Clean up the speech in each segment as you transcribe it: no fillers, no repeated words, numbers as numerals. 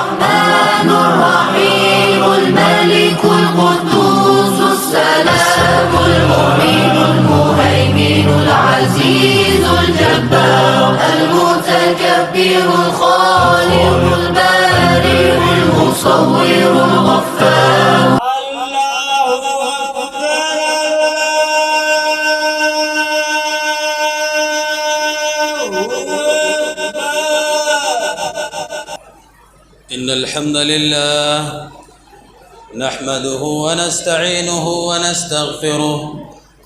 الرحمن الرحيم الملك القدوس السلام المؤمن المهيمن العزيز الجبار المتكبر الخالق البارئ المصور الغفار. إن الحمد لله نحمده ونستعينه ونستغفره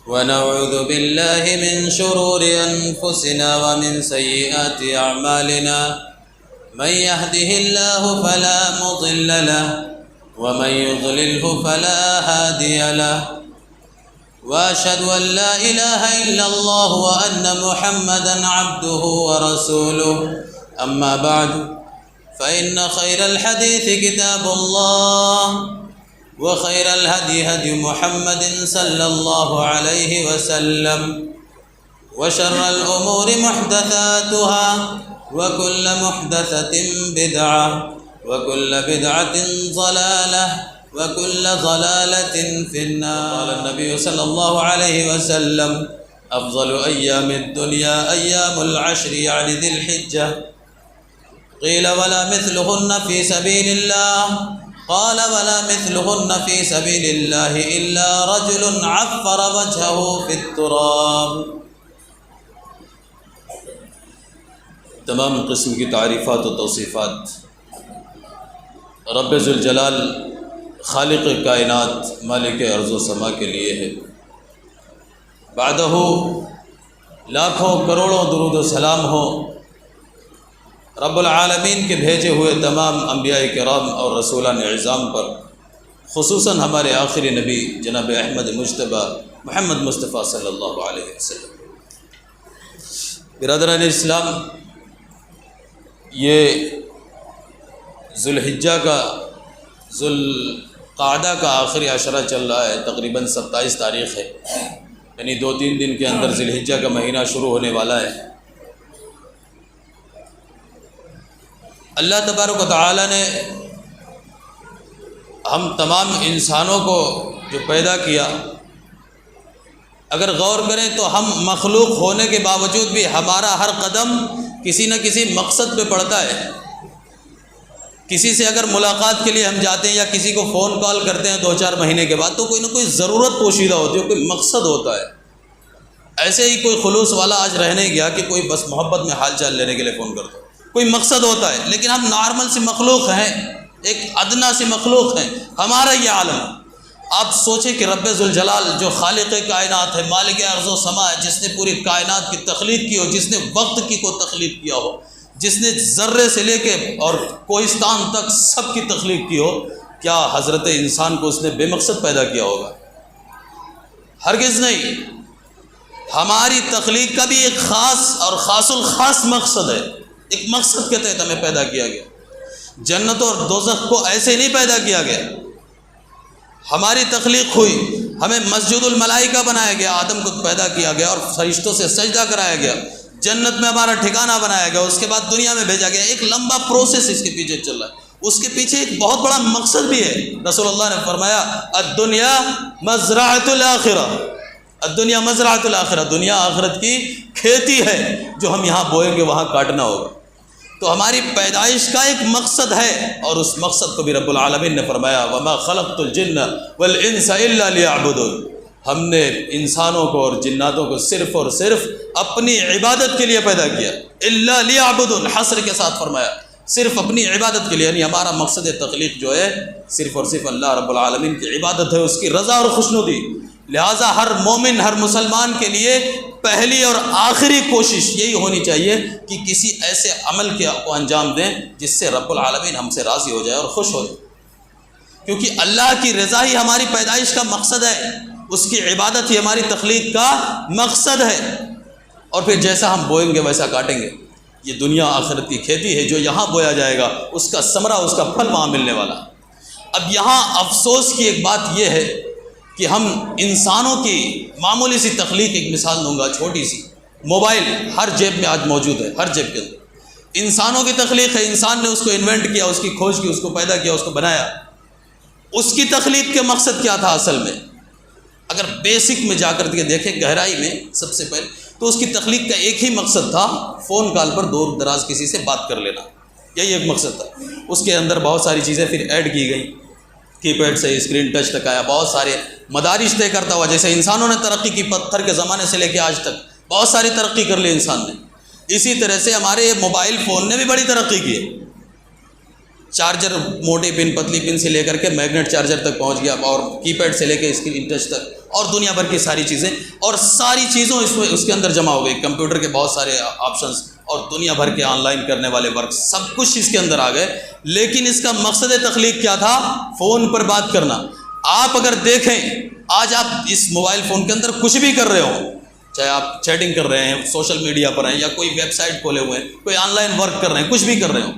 ونعوذ بالله من شرور أنفسنا ومن سيئات أعمالنا من يهده الله فلا مضل له ومن يضلله فلا هادي له وأشهد أن لا إله إلا الله وأن محمدا عبده ورسوله. أما بعد فإن خير الحديث كتاب الله وخير الهدي هدي محمد صلى الله عليه وسلم وشر الأمور محدثاتها وكل محدثة بدعة وكل بدعة ضلالة وكل ضلالة في النار. قال النبي صلى الله عليه وسلم أفضل أيام الدنيا أيام العشر يعني ذي الحجة. قيل ولا مثلهن في سبيل الله قال ولا مثلهن في سبيل الله إلا رجل عفر وجهه في التراب. تمام قسم کی تعریفات و توصیفات رب ذوالجلال خالق کائنات مالک ارض و سما کے لیے ہے. بعدہ لاکھوں کروڑوں درود و سلام ہو رب العالمین کے بھیجے ہوئے تمام انبیاء کرام اور رسولان اعظام پر، خصوصاً ہمارے آخری نبی جناب احمد مجتبیٰ محمد مصطفیٰ صلی اللہ علیہ وسلم. برادران اسلام، یہ ذوالحجہ کا ذوالقعدہ کا آخری عشرہ چل رہا ہے. تقریباً 27 تاریخ ہے، یعنی 2-3 دن کے اندر ذوالحجہ کا مہینہ شروع ہونے والا ہے. اللہ تبارک و تعالی نے ہم تمام انسانوں کو جو پیدا کیا، اگر غور کریں تو ہم مخلوق ہونے کے باوجود بھی ہمارا ہر قدم کسی نہ کسی مقصد پہ پڑتا ہے. کسی سے اگر ملاقات کے لیے ہم جاتے ہیں یا کسی کو فون کال کرتے ہیں 2-4 مہینے کے بعد، تو کوئی نہ کوئی ضرورت پوشیدہ ہوتی ہے، کوئی مقصد ہوتا ہے. ایسے ہی کوئی خلوص والا آج رہ نہیں گیا کہ کوئی بس محبت میں حال چال لینے کے لیے فون کرتا ہے، کوئی مقصد ہوتا ہے. لیکن ہم نارمل سی مخلوق ہیں، ایک ادنا سی مخلوق ہیں. ہمارا یہ عالم، آپ سوچیں کہ رب ذوالجلال جو خالق کائنات ہے، مالک ارض و سما ہے، جس نے پوری کائنات کی تخلیق کی ہو، جس نے وقت کی کو تخلیق کیا ہو، جس نے ذرے سے لے کے اور کوہستان تک سب کی تخلیق کی ہو، کیا حضرت انسان کو اس نے بے مقصد پیدا کیا ہوگا؟ ہرگز نہیں. ہماری تخلیق کا بھی ایک خاص اور خاص الخاص مقصد ہے. ایک مقصد کے تحت ہمیں پیدا کیا گیا. جنت اور دوزخ کو ایسے نہیں پیدا کیا گیا. ہماری تخلیق ہوئی، ہمیں مسجد الملائکہ بنایا گیا، آدم کو پیدا کیا گیا اور فرشتوں سے سجدہ کرایا گیا، جنت میں ہمارا ٹھکانہ بنایا گیا، اس کے بعد دنیا میں بھیجا گیا. ایک لمبا پروسیس اس کے پیچھے چل رہا ہے. اس کے پیچھے ایک بہت بڑا مقصد بھی ہے. رسول اللہ نے فرمایا الدنیا مزرعۃ الآخرہ، الدنیا مزرعۃ الآخرہ، دنیا آخرت کی کھیتی ہے، جو ہم یہاں بوئیں گے وہاں کاٹنا ہوگا. تو ہماری پیدائش کا ایک مقصد ہے، اور اس مقصد کو بھی رب العالمین نے فرمایا وما خلقت الجن والانس الا لیعبدون. ہم نے انسانوں کو اور جناتوں کو صرف اور صرف اپنی عبادت کے لیے پیدا کیا. الا لیعبدون، حصر کے ساتھ فرمایا، صرف اپنی عبادت کے لیے. یعنی ہمارا مقصد تخلیق جو ہے صرف اور صرف اللہ رب العالمین کی عبادت ہے، اس کی رضا اور خوشنودی. لہٰذا ہر مومن، ہر مسلمان کے لیے پہلی اور آخری کوشش یہی ہونی چاہیے کہ کسی ایسے عمل کو انجام دیں جس سے رب العالمین ہم سے راضی ہو جائے اور خوش ہو جائے. کیونکہ اللہ کی رضا ہی ہماری پیدائش کا مقصد ہے، اس کی عبادت ہی ہماری تخلیق کا مقصد ہے. اور پھر جیسا ہم بوئیں گے ویسا کاٹیں گے. یہ دنیا آخرت کی کھیتی ہے، جو یہاں بویا جائے گا اس کا ثمرہ، اس کا پھل وہاں ملنے والا. اب یہاں افسوس کی ایک بات یہ ہے کہ ہم انسانوں کی معمولی سی تخلیق، ایک مثال دوں گا چھوٹی سی. موبائل ہر جیب میں آج موجود ہے، ہر جیب کے اندر. انسانوں کی تخلیق ہے، انسان نے اس کو انوینٹ کیا، اس کی کھوج کی، اس کو پیدا کیا، اس کو بنایا۔ اس کی تخلیق کے مقصد کیا تھا اصل میں؟ اگر بیسک میں جا کر کے دیکھیں، گہرائی میں، سب سے پہلے تو اس کی تخلیق کا ایک ہی مقصد تھا، فون کال پر دور دراز کسی سے بات کر لینا، یہی ایک مقصد تھا۔ اس کے اندر بہت ساری چیزیں پھر ایڈ کی گئیں، کی پیڈ سے اسکرین ٹچ تک آیا، بہت سارے مدارج طے کرتا ہوا، جیسے انسانوں نے ترقی کی پتھر کے زمانے سے لے کے آج تک بہت ساری ترقی کر لی انسان نے، اسی طرح سے ہمارے موبائل فون نے بھی بڑی ترقی کی ہے۔ چارجر موٹی پن، پتلی پن سے لے کر کے میگنیٹ چارجر تک پہنچ گیا، اور کی پیڈ سے لے کے اسکرین ٹچ تک، اور دنیا بھر کی ساری چیزیں، اور ساری چیزوں اس کے اندر جمع ہو گئی، کمپیوٹر کے بہت سارے آپشنز اور دنیا بھر کے آن لائن کرنے والے ورک، سب کچھ اس کے اندر آ گئے۔ لیکن اس کا مقصد تخلیق کیا تھا؟ فون پر بات کرنا۔ آپ اگر دیکھیں، آج آپ اس موبائل فون کے اندر کچھ بھی کر رہے ہو، چاہے آپ چیٹنگ کر رہے ہیں، سوشل میڈیا پر ہیں، یا کوئی ویب سائٹ کھولے ہوئے ہیں، کوئی آن لائن ورک کر رہے ہیں، کچھ بھی کر رہے ہو،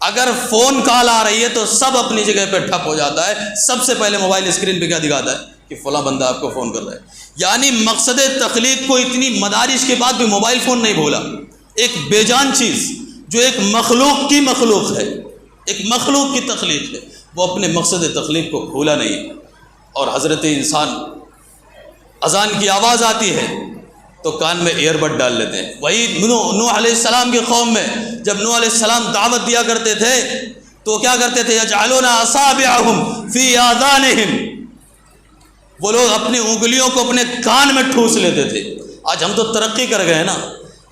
اگر فون کال آ رہی ہے تو سب اپنی جگہ پہ ٹھپ ہو جاتا ہے۔ سب سے پہلے موبائل اسکرین پہ کیا دکھاتا ہے؟ کہ فلاں بندہ آپ کو فون کر رہا ہے۔ یعنی مقصد تخلیق کو اتنی مدارج کے بعد بھی موبائل فون نہیں بھولا۔ ایک بے جان چیز جو ایک مخلوق کی مخلوق ہے، ایک مخلوق کی تخلیق ہے، وہ اپنے مقصد تخلیق کو بھولا نہیں۔ اور حضرت انسان اذان کی آواز آتی ہے تو کان میں ایئر بڈ ڈال لیتے ہیں۔ وہی نوح علیہ السلام کی قوم میں جب نوح علیہ السلام دعوت دیا کرتے تھے تو کیا کرتے تھے؟ یجعلون اصابعهم فی آذانہم، وہ لوگ اپنی انگلیوں کو اپنے کان میں ٹھوس لیتے تھے۔ آج ہم تو ترقی کر گئے نا،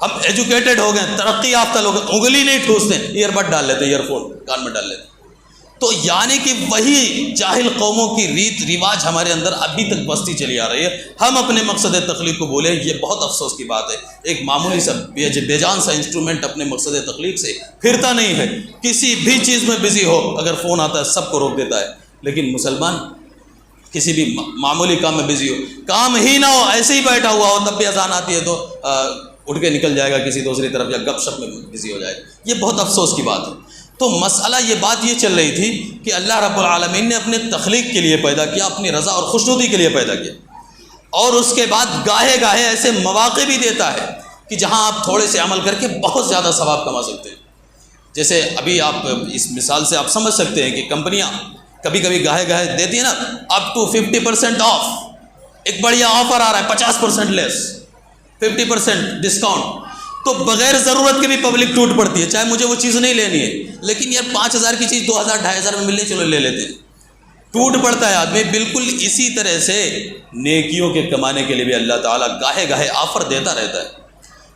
ہم ایجوکیٹڈ ہو گئے، ترقی یافتہ لوگ، انگلی نہیں ٹھوستے، ایئر بڈ ڈال لیتے، ایئر فون کان میں ڈال لیتے۔ تو یعنی کہ وہی جاہل قوموں کی ریت رواج ہمارے اندر ابھی تک بستی چلی آ رہی ہے۔ ہم اپنے مقصد تخلیق کو بولیں، یہ بہت افسوس کی بات ہے۔ ایک معمولی سا بے جان سا انسٹرومنٹ اپنے مقصد تخلیق سے پھرتا نہیں ہے، کسی بھی چیز میں بزی ہو، اگر فون آتا ہے سب کو روک دیتا ہے۔ لیکن مسلمان کسی بھی معمولی کام میں بزی ہو، کام ہی نہ ہو، ایسے ہی بیٹھا ہوا ہو، تب بھی اذان آتی ہے تو اٹھ کے نکل جائے گا کسی دوسری طرف، یا گپ شپ میں بزی ہو جائے گا۔ یہ بہت افسوس کی بات ہے۔ تو مسئلہ یہ بات یہ چل رہی تھی کہ اللہ رب العالمین نے اپنے تخلیق کے لیے پیدا کیا، اپنی رضا اور خوشنودی کے لیے پیدا کیا، اور اس کے بعد گاہے گاہے ایسے مواقع بھی دیتا ہے کہ جہاں آپ تھوڑے سے عمل کر کے بہت زیادہ ثواب کما سکتے ہیں۔ جیسے ابھی آپ اس مثال سے آپ سمجھ سکتے ہیں کہ کمپنیاں کبھی کبھی گاہے گاہے دیتی ہیں نا، اپ ٹو 50% آف، ایک بڑھیا آفر آ رہا ہے، 50% لیس، 50% ڈسکاؤنٹ، تو بغیر ضرورت کے بھی پبلک ٹوٹ پڑتی ہے، چاہے مجھے وہ چیز نہیں لینی ہے، لیکن یار 5000 کی چیز 2000 2500 میں ملنے، چلو لے لیتے ہیں، ٹوٹ پڑتا ہے آدمی۔ بالکل اسی طرح سے نیکیوں کے کمانے کے لیے بھی اللہ تعالیٰ گاہے گاہے آفر دیتا رہتا ہے،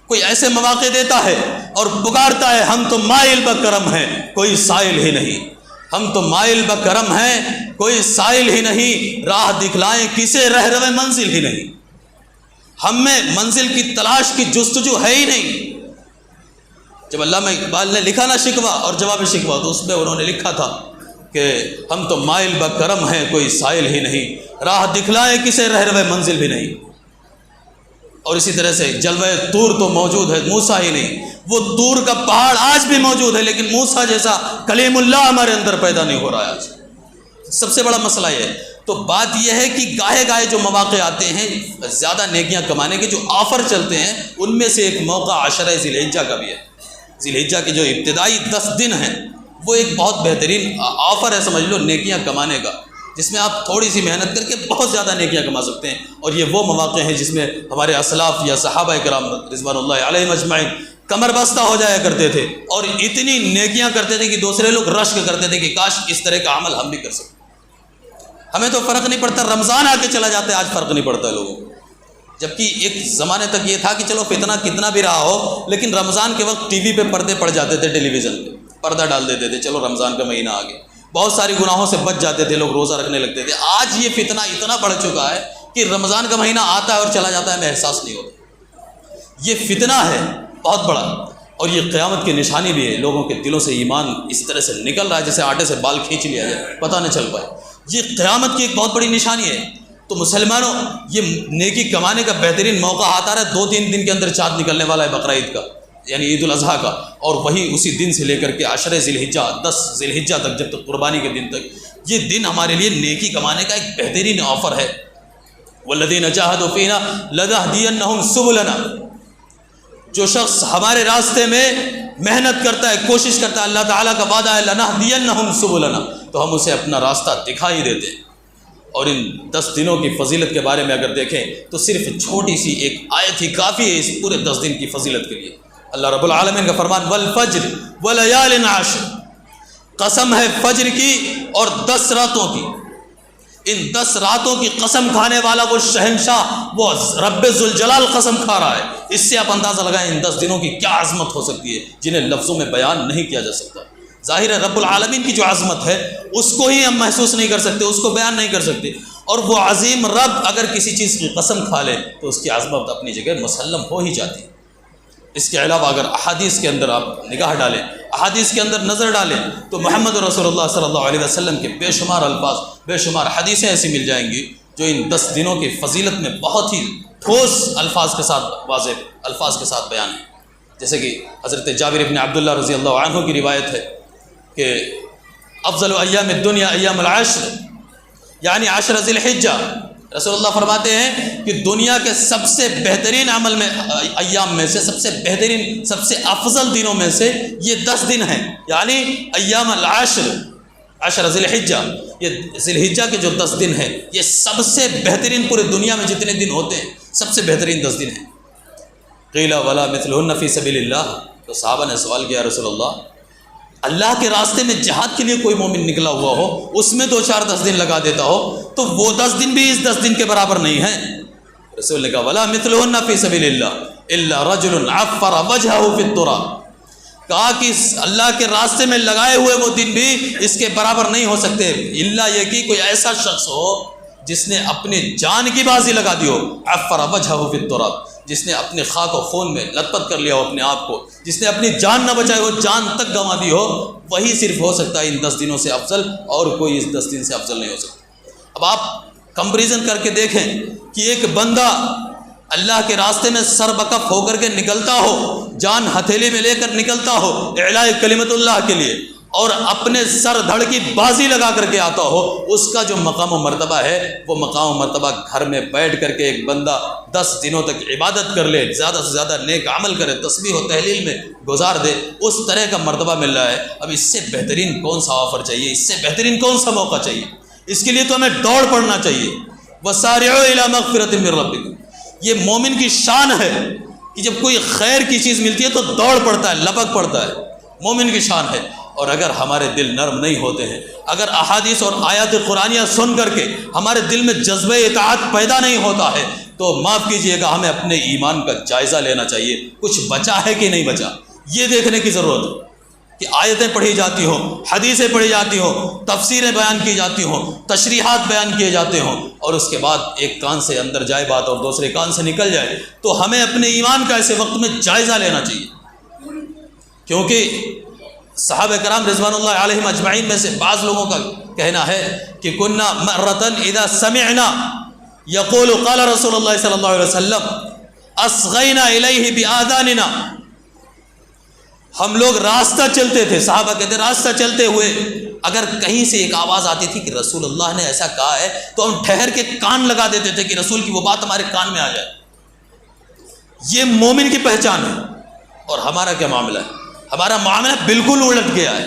کوئی ایسے مواقع دیتا ہے اور پکارتا ہے، ہم تو مائل بکرم ہیں، کوئی سائل ہی نہیں، ہم تو مائل بکرم ہیں، کوئی سائل ہی نہیں، راہ دکھلائیں کسے رہروے منزل ہی نہیں، ہم میں منزل کی تلاش کی جستجو ہے ہی نہیں۔ جب علامہ اقبال نے لکھا نا شکوہ اور جواب شکوہ، تو اس میں انہوں نے لکھا تھا کہ ہم تو مائل بکرم ہیں، کوئی سائل ہی نہیں، راہ دکھلائیں کسے رہروے منزل بھی نہیں۔ اور اسی طرح سے جلوہ طور تو موجود ہے، موسیٰ ہی نہیں، وہ طور کا پہاڑ آج بھی موجود ہے، لیکن موسیٰ جیسا کلیم اللہ ہمارے اندر پیدا نہیں ہو رہا ہے آج۔ سب سے بڑا مسئلہ یہ ہے۔ تو بات یہ ہے کہ گاہے گاہے جو مواقع آتے ہیں زیادہ نیکیاں کمانے کے، جو آفر چلتے ہیں، ان میں سے ایک موقع عشرہ ذی الحجہ کا بھی ہے۔ ذی الحجہ کے جو ابتدائی 10 دن ہیں، وہ ایک بہت بہترین آفر ہے، سمجھ لو، نیکیاں کمانے کا، جس میں آپ تھوڑی سی محنت کر کے بہت زیادہ نیکیاں کما سکتے ہیں۔ اور یہ وہ مواقع ہیں جس میں ہمارے اسلاف یا صحابہ کرام رضوان اللہ علیہم اجمعین کمر بستہ ہو جایا کرتے تھے، اور اتنی نیکیاں کرتے تھے کہ دوسرے لوگ رشک کرتے تھے کہ کاش اس طرح کا عمل ہم بھی کر سکتے۔ ہمیں تو فرق نہیں پڑتا، رمضان آ کے چلا جاتا ہے، آج فرق نہیں پڑتا ہے لوگوں کو۔ جبکہ ایک زمانے تک یہ تھا کہ چلو فتنہ کتنا بھی رہا ہو، لیکن رمضان کے وقت ٹی وی پہ پردے پڑ جاتے تھے، ٹیلی ویژن پہ پردہ ڈال دیتے تھے، چلو رمضان کا مہینہ آ گیا، بہت ساری گناہوں سے بچ جاتے تھے لوگ، روزہ رکھنے لگتے تھے۔ آج یہ فتنہ اتنا بڑھ چکا ہے کہ رمضان کا مہینہ آتا ہے اور چلا جاتا ہے، ہمیں احساس نہیں ہوتا۔ یہ فتنہ ہے بہت بڑا، اور یہ قیامت کی نشانی بھی ہے۔ لوگوں کے دلوں سے ایمان اس طرح سے نکل رہا ہے جیسے آٹے سے بال کھینچ لیا جائے، پتہ نہ چل پائے۔ یہ قیامت کی ایک بہت بڑی نشانی ہے۔ تو مسلمانوں، یہ نیکی کمانے کا بہترین موقع آتا رہا ہے۔ 2-3 دن کے اندر چاند نکلنے والا ہے بقرہ عید کا، یعنی عید الاضحیٰ کا، اور وہی اسی دن سے لے کر کے عشرہ ذی الحجہ، 10 ذی الحجہ تک، جب تک قربانی کے دن تک، یہ دن ہمارے لیے نیکی کمانے کا ایک بہترین آفر ہے۔ والذین جاہدوا فینا لنہدینہم سبلنا، جو شخص ہمارے راستے میں محنت کرتا ہے، کوشش کرتا ہے، اللہ تعالیٰ کا وعدہ ہے لَنَهْدِيَنَّهُمْ سُبُلَنَا، تو ہم اسے اپنا راستہ دکھا ہی دیتے ہیں۔ اور ان 10 دنوں کی فضیلت کے بارے میں اگر دیکھیں تو صرف چھوٹی سی ایک آیت ہی کافی ہے اس پورے 10 دن کی فضیلت کے لیے۔ اللہ رب العالمین کا فرمان وَالْفَجْرِ وَلَيَالٍ عَشْرٍ، قسم ہے فجر کی اور 10 راتوں کی۔ ان 10 راتوں کی قسم کھانے والا وہ شہنشاہ، وہ رب ذوالجلال قسم کھا رہا ہے۔ اس سے آپ اندازہ لگائیں ان 10 دنوں کی کیا عظمت ہو سکتی ہے جنہیں لفظوں میں بیان نہیں کیا جا سکتا۔ ظاہر ہے رب العالمین کی جو عظمت ہے اس کو ہی ہم محسوس نہیں کر سکتے، اس کو بیان نہیں کر سکتے، اور وہ عظیم رب اگر کسی چیز کی قسم کھا لے تو اس کی عظمت اپنی جگہ مسلم ہو ہی جاتی ہے۔ اس کے علاوہ اگر احادیث کے اندر آپ نگاہ ڈالیں، احادیث کے اندر نظر ڈالیں تو محمد رسول اللہ صلی اللہ علیہ وسلم کے بے شمار الفاظ، بے شمار حدیثیں ایسی مل جائیں گی جو ان 10 دنوں کی فضیلت میں بہت ہی ٹھوس الفاظ کے ساتھ، واضح الفاظ کے ساتھ بیان ہے۔ جیسے کہ حضرت جابر بن عبداللہ رضی اللہ عنہ کی روایت ہے کہ افضل ایام الدنیا ایام العشر، یعنی 10 ذی الحجہ۔ رسول اللہ فرماتے ہیں کہ دنیا کے سب سے بہترین عمل میں، ایام میں سے سب سے بہترین، سب سے افضل دنوں میں سے یہ 10 دن ہیں، یعنی ایام العشر، 10 ذی الحجہ، یہ ذی الحجہ کے جو 10 دن ہیں یہ سب سے بہترین، پورے دنیا میں جتنے دن ہوتے ہیں سب سے بہترین 10 دن ہیں۔ قیل ولا مثلہن فی سبیل اللہ، تو صحابہ نے سوال کیا رسول اللہ کے راستے میں جہاد کے لیے کوئی مومن نکلا ہوا ہو، اس میں 2-4-10 دن لگا دیتا ہو تو وہ 10 دن بھی اس 10 دن کے برابر نہیں ہیں۔ رسول نے کہا ولا مثلہن فی سبیل اللہ الا رجل عفر وجہہ فی التراب، کہا کہ اللہ کے راستے میں لگائے ہوئے وہ دن بھی اس کے برابر نہیں ہو سکتے، الا یہ کہ کوئی ایسا شخص ہو جس نے اپنی جان کی بازی لگا دی ہو، عفر وجہہ فی التراب، جس نے اپنے خاک و خون میں لت پت کر لیا ہو اپنے آپ کو، جس نے اپنی جان نہ بچائی ہو، جان تک گنوا دی ہو، وہی صرف ہو سکتا ہے ان 10 دنوں سے افضل، اور کوئی اس 10 دن سے افضل نہیں ہو سکتا۔ اب آپ کمپریزن کر کے دیکھیں کہ ایک بندہ اللہ کے راستے میں سر بکف ہو کر کے نکلتا ہو، جان ہتھیلی میں لے کر نکلتا ہو اعلاء کلمت اللہ کے لیے، اور اپنے سر دھڑ کی بازی لگا کر کے آتا ہو، اس کا جو مقام و مرتبہ ہے وہ مقام و مرتبہ گھر میں بیٹھ کر کے ایک بندہ 10 دنوں تک عبادت کر لے، زیادہ سے زیادہ نیک عمل کرے، تسبیح و تحلیل میں گزار دے، اس طرح کا مرتبہ مل رہا ہے۔ اب اس سے بہترین کون سا آفر چاہیے، اس سے بہترین کون سا موقع چاہیے؟ اس کے لیے تو ہمیں دوڑ پڑنا چاہیے۔ وَسَارِعُوا إِلَىٰ مَغْفِرَةٍ مِّن رَّبِّكُمْ، یہ مومن کی شان ہے کہ جب کوئی خیر کی چیز ملتی ہے تو دوڑ پڑتا ہے، لپک پڑتا ہے، مومن کی شان ہے۔ اور اگر ہمارے دل نرم نہیں ہوتے ہیں، اگر احادیث اور آیات قرآنیہ سن کر کے ہمارے دل میں جذبہ اطاعت پیدا نہیں ہوتا ہے تو معاف کیجئے گا، ہمیں اپنے ایمان کا جائزہ لینا چاہیے، کچھ بچا ہے کہ نہیں بچا، یہ دیکھنے کی ضرورت ہے کہ آیتیں پڑھی جاتی ہوں، حدیثیں پڑھی جاتی ہوں، تفسیریں بیان کی جاتی ہوں، تشریحات بیان کیے جاتے ہوں، اور اس کے بعد ایک کان سے اندر جائے بات اور دوسرے کان سے نکل جائے، تو ہمیں اپنے ایمان کا ایسے وقت میں جائزہ لینا چاہیے۔ کیونکہ صحابہ کرام رضوان اللہ علیہم اجمعین میں سے بعض لوگوں کا کہنا ہے کہ کنا مرتن اذا سمعنا یقول قال رسول اللہ صلی اللہ علیہ وسلم اصغینا الیہ بآذاننا، ہم لوگ راستہ چلتے تھے، صحابہ کہتے راستہ چلتے ہوئے اگر کہیں سے ایک آواز آتی تھی کہ رسول اللہ نے ایسا کہا ہے تو ہم ٹھہر کے کان لگا دیتے تھے کہ رسول کی وہ بات ہمارے کان میں آ جائے۔ یہ مومن کی پہچان ہے۔ اور ہمارا کیا معاملہ ہے؟ ہمارا معاملہ بالکل الٹ گیا ہے،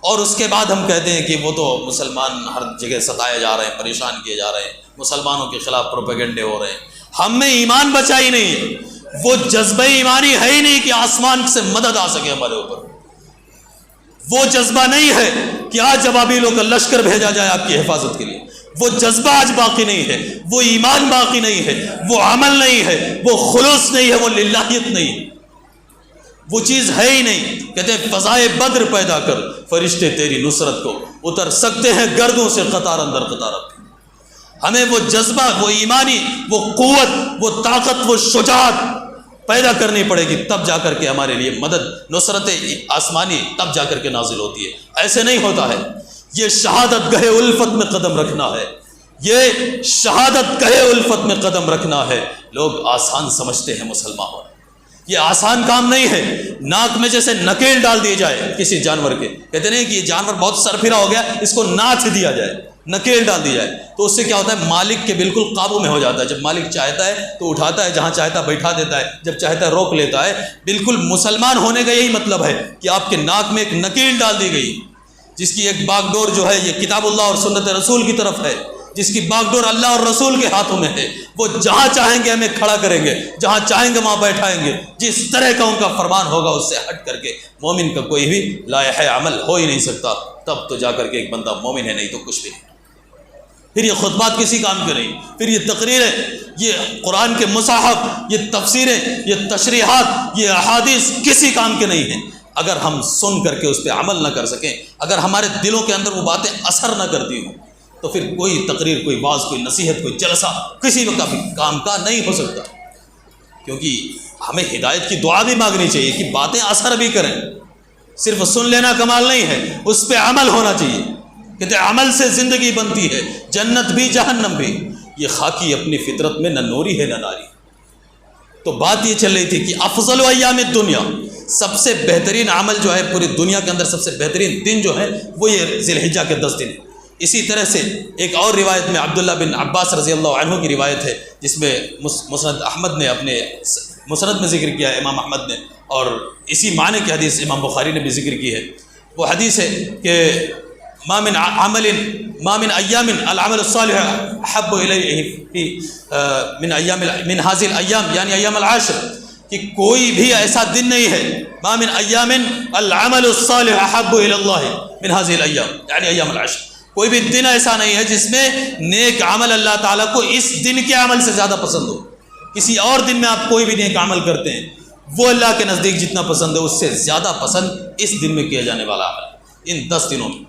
اور اس کے بعد ہم کہتے ہیں کہ وہ تو مسلمان ہر جگہ ستائے جا رہے ہیں، پریشان کیے جا رہے ہیں، مسلمانوں کے خلاف پروپیگنڈے ہو رہے ہیں۔ ہم میں ایمان بچا ہی نہیں ہے، وہ جذبہ ایمانی ہے ہی نہیں کہ آسمان سے مدد آ سکے ہمارے اوپر، وہ جذبہ نہیں ہے کہ آج ابابیلوں کا لشکر بھیجا جائے آپ کی حفاظت کے لیے، وہ جذبہ آج باقی نہیں ہے، وہ ایمان باقی نہیں ہے، وہ عمل نہیں ہے، وہ خلوص نہیں ہے، وہ للہیت نہیں ہے، وہ چیز ہے ہی نہیں۔ کہتے ہیں فضائے بدر پیدا کر، فرشتے تیری نصرت کو اتر سکتے ہیں گردوں سے قطار اندر قطار۔ ہمیں وہ جذبہ، وہ ایمانی، وہ قوت، وہ طاقت، وہ شجاعت پیدا کرنی پڑے گی، تب جا کر کے ہمارے لیے مدد، نصرت آسمانی تب جا کر کے نازل ہوتی ہے، ایسے نہیں ہوتا ہے۔ یہ شہادت گہے الفت میں قدم رکھنا ہے، یہ شہادت گہے الفت میں قدم رکھنا ہے۔ لوگ آسان سمجھتے ہیں مسلمان ہونا، یہ آسان کام نہیں ہے۔ ناک میں جیسے نکیل ڈال دی جائے کسی جانور کے، کہتے نہیں کہ یہ جانور بہت سرفرا ہو گیا، اس کو ناچ دیا جائے، نکیل ڈال دی جائے تو اس سے کیا ہوتا ہے؟ مالک کے بالکل قابو میں ہو جاتا ہے. جب مالک چاہتا ہے تو اٹھاتا ہے, جہاں چاہتا ہے بیٹھا دیتا ہے, جب چاہتا ہے روک لیتا ہے. بالکل مسلمان ہونے کا یہی مطلب ہے کہ آپ کے ناک میں ایک نکیل ڈال دی گئی, جس کی ایک باغ ڈور جو ہے یہ کتاب اللہ اور سنت رسول کی طرف ہے, جس کی باغ ڈور اللہ اور رسول کے ہاتھوں میں ہے. وہ جہاں چاہیں گے ہمیں کھڑا کریں گے, جہاں چاہیں گے وہاں بیٹھائیں گے. جس طرح کا ان کا فرمان ہوگا اس سے ہٹ کر کے مومن کا کوئی بھی لائحہ عمل ہو ہی نہیں سکتا. تب تو جا کر کے ایک بندہ مومن ہے, نہیں تو کچھ بھی نہیں. پھر یہ خطبات کسی کام کے نہیں, پھر یہ تقریریں, یہ قرآن کے مصاحف, یہ تفسیریں, یہ تشریحات, یہ احادیث کسی کام کے نہیں ہیں اگر ہم سن کر کے اس پہ عمل نہ کر سکیں. اگر ہمارے دلوں کے اندر وہ باتیں اثر نہ کرتی ہوں تو پھر کوئی تقریر, کوئی واعظ, کوئی نصیحت, کوئی جلسہ کسی کا بھی کام کا نہیں ہو سکتا. کیونکہ ہمیں ہدایت کی دعا بھی مانگنی چاہیے کہ باتیں اثر بھی کریں. صرف سن لینا کمال نہیں ہے, اس پہ عمل ہونا چاہیے. کہتے ہیں عمل سے زندگی بنتی ہے, جنت بھی جہنم بھی. یہ خاکی اپنی فطرت میں نہ نوری ہے نہ ناری. تو بات یہ چل رہی تھی کہ افضل ایام الدنیا, سب سے بہترین عمل جو ہے پوری دنیا کے اندر, سب سے بہترین دن جو ہے وہ یہ ذی الحجہ کے 10 دن. اسی طرح سے ایک اور روایت میں عبداللہ بن عباس رضی اللہ عنہ کی روایت ہے, جس میں مسند احمد نے اپنے مسند میں ذکر کیا ہے, امام احمد نے, اور اسی معنی کی حدیث امام بخاری نے بھی ذکر کی ہے. وہ حدیث ہے کہ ما من ایام العمل الصالح احب الیہ من هذه الايام یعنی ایام العشر, کہ کوئی بھی ایسا دن نہیں ہے. ما من ایام العمل الصالح احب الی اللہ من هذه الايام یعنی ایام العشر. کوئی بھی دن ایسا نہیں ہے جس میں نیک عمل اللہ تعالیٰ کو اس دن کے عمل سے زیادہ پسند ہو. کسی اور دن میں آپ کوئی بھی نیک عمل کرتے ہیں, وہ اللہ کے نزدیک جتنا پسند ہے اس سے زیادہ پسند اس دن میں کیا جانے والا عمل, ان 10 دنوں میں.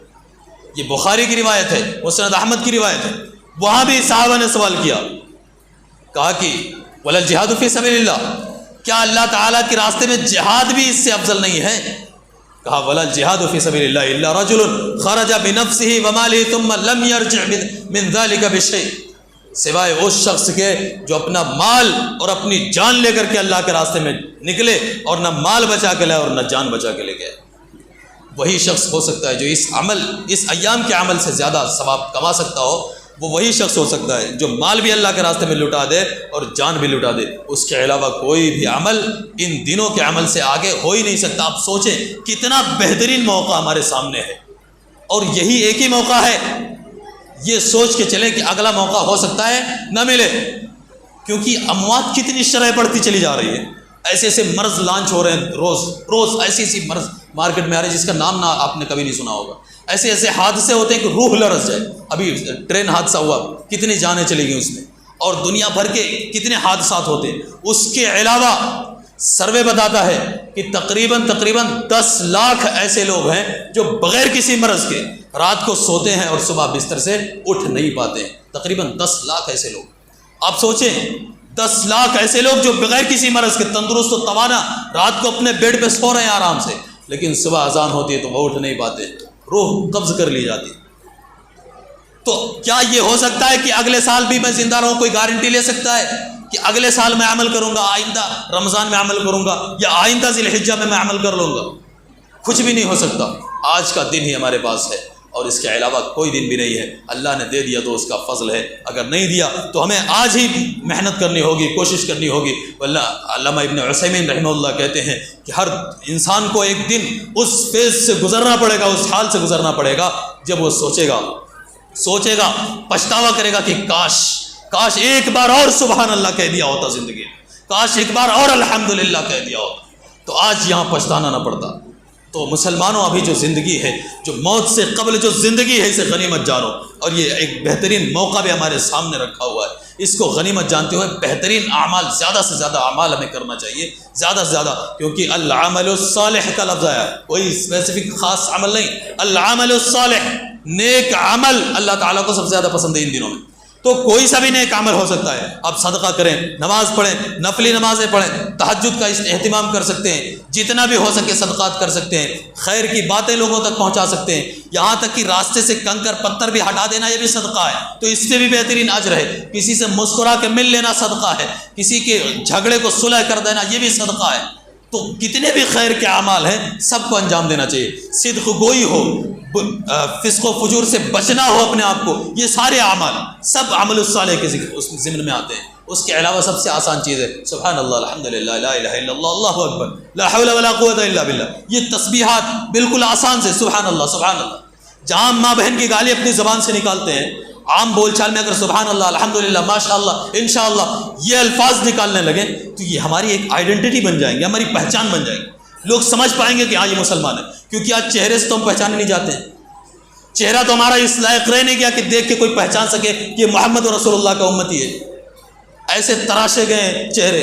یہ بخاری کی روایت ہے, مسند احمد کی روایت ہے. وہاں بھی صحابہ نے سوال کیا, کہا کہ ولا الجہاد فی سبیل اللہ, کیا اللہ تعالیٰ کے راستے میں جہاد بھی اس سے افضل نہیں ہے؟ کہا ولا الجہاد فی سبیل اللہ الا رجل خرج بنفسہ ومالہ ثم لم یرجع من ذلک بشیء, سوائے اس شخص کے جو اپنا مال اور اپنی جان لے کر کے اللہ کے راستے میں نکلے اور نہ مال بچا کے لائے اور نہ جان بچا کے لے گئے. وہی شخص ہو سکتا ہے جو اس ایام کے عمل سے زیادہ ثواب کما سکتا ہو. وہ وہی شخص ہو سکتا ہے جو مال بھی اللہ کے راستے میں لٹا دے اور جان بھی لٹا دے. اس کے علاوہ کوئی بھی عمل ان دنوں کے عمل سے آگے ہو ہی نہیں سکتا. آپ سوچیں کتنا بہترین موقع ہمارے سامنے ہے, اور یہی ایک ہی موقع ہے. یہ سوچ کے چلیں کہ اگلا موقع ہو سکتا ہے نہ ملے, کیونکہ اموات کتنی شرح بڑھتی چلی جا رہی ہے. ایسے ایسے مرض لانچ ہو رہے ہیں, روز ایسی مرض مارکیٹ میں آ رہے ہیں جس کا نام نہ آپ نے کبھی نہیں سنا ہوگا. ایسے ایسے حادثے ہوتے ہیں کہ روح لرز جائے. ابھی ٹرین حادثہ ہوا, کتنی جانیں چلی گئیں اس میں, اور دنیا بھر کے کتنے حادثات ہوتے ہیں. اس کے علاوہ سروے بتاتا ہے کہ تقریباً 10 لاکھ ایسے لوگ ہیں جو بغیر کسی مرض کے رات کو سوتے ہیں اور صبح بستر سے اٹھ نہیں پاتے ہیں. تقریباً 10 لاکھ ایسے لوگ. آپ سوچیں 10 لاکھ ایسے لوگ جو بغیر کسی مرض کے تندرست و توانا رات کو اپنے بیڈ پہ سو رہے ہیں آرام سے, لیکن صبح اذان ہوتی ہے تو وہ اٹھ نہیں پاتے, روح قبض کر لی جاتی. تو کیا یہ ہو سکتا ہے کہ اگلے سال بھی میں زندہ رہوں؟ کوئی گارنٹی لے سکتا ہے کہ اگلے سال میں عمل کروں گا, آئندہ رمضان میں عمل کروں گا, یا آئندہ ذی الحجہ میں عمل کر لوں گا؟ کچھ بھی نہیں ہو سکتا. آج کا دن ہی ہمارے پاس ہے اور اس کے علاوہ کوئی دن بھی نہیں ہے. اللہ نے دے دیا تو اس کا فضل ہے, اگر نہیں دیا تو ہمیں آج ہی محنت کرنی ہوگی, کوشش کرنی ہوگی. واللہ علامہ ابن عثیمین رحمہ اللہ کہتے ہیں کہ ہر انسان کو ایک دن اس فیز سے گزرنا پڑے گا, اس حال سے گزرنا پڑے گا جب وہ سوچے گا, پچھتاوا کرے گا کہ کاش ایک بار اور سبحان اللہ کہہ دیا ہوتا زندگی میں, کاش ایک بار اور الحمدللہ کہہ دیا ہوتا, تو آج یہاں پچھتانا نہ پڑتا. تو مسلمانوں, ابھی جو زندگی ہے, جو موت سے قبل جو زندگی ہے, اسے غنیمت جانو. اور یہ ایک بہترین موقع بھی ہمارے سامنے رکھا ہوا ہے, اس کو غنیمت جانتے ہوئے بہترین اعمال, زیادہ سے زیادہ اعمال ہمیں کرنا چاہیے, زیادہ سے زیادہ. کیونکہ العمل الصالح کا لفظ آیا, کوئی اسپیسیفک خاص عمل نہیں. العمل الصالح, نیک عمل اللہ تعالیٰ کو سب سے زیادہ پسند ہے ان دنوں میں. تو کوئی سا بھی نیک عمل ہو سکتا ہے. آپ صدقہ کریں, نماز پڑھیں, نفلی نمازیں پڑھیں, تہجد کا اہتمام کر سکتے ہیں, جتنا بھی ہو سکے صدقات کر سکتے ہیں, خیر کی باتیں لوگوں تک پہنچا سکتے ہیں, یہاں تک کہ راستے سے کنکر پتھر بھی ہٹا دینا یہ بھی صدقہ ہے, تو اس سے بھی بہترین اجر ہے. کسی سے مسکرا کے مل لینا صدقہ ہے, کسی کے جھگڑے کو صلح کر دینا یہ بھی صدقہ ہے. تو کتنے بھی خیر کے اعمال ہیں سب کو انجام دینا چاہیے. صدق گوئی ہو, فسق و فجور سے بچنا ہو اپنے آپ کو، یہ سارے اعمال سب عمل الصالح کے ذکر اس ضمن میں آتے ہیں۔ اس کے علاوہ سب سے آسان چیز ہے سبحان اللہ، الحمدللہ، لا الہ الا اللہ، اللہ اکبر، لا حول ولا قوت الا باللہ۔ یہ تسبیحات بالکل آسان سے سبحان اللہ سبحان اللہ، جہاں ماں بہن کی گالی اپنی زبان سے نکالتے ہیں، عام بول چال میں اگر سبحان اللہ، الحمدللہ، ماشاء اللہ، انشاءاللہ یہ الفاظ نکالنے لگے تو یہ ہماری ایک آئیڈینٹی بن جائیں گے، ہماری پہچان بن جائے گی۔ لوگ سمجھ پائیں گے کہ ہاں یہ مسلمان ہے، کیونکہ آج چہرے سے تو ہم پہچانے نہیں جاتے ہیں۔ چہرہ تو ہمارا اس لائق رہ نہیں گیا کہ دیکھ کے کوئی پہچان سکے کہ محمد رسول اللہ کا امتی ہے۔ ایسے تراشے گئے ہیں چہرے،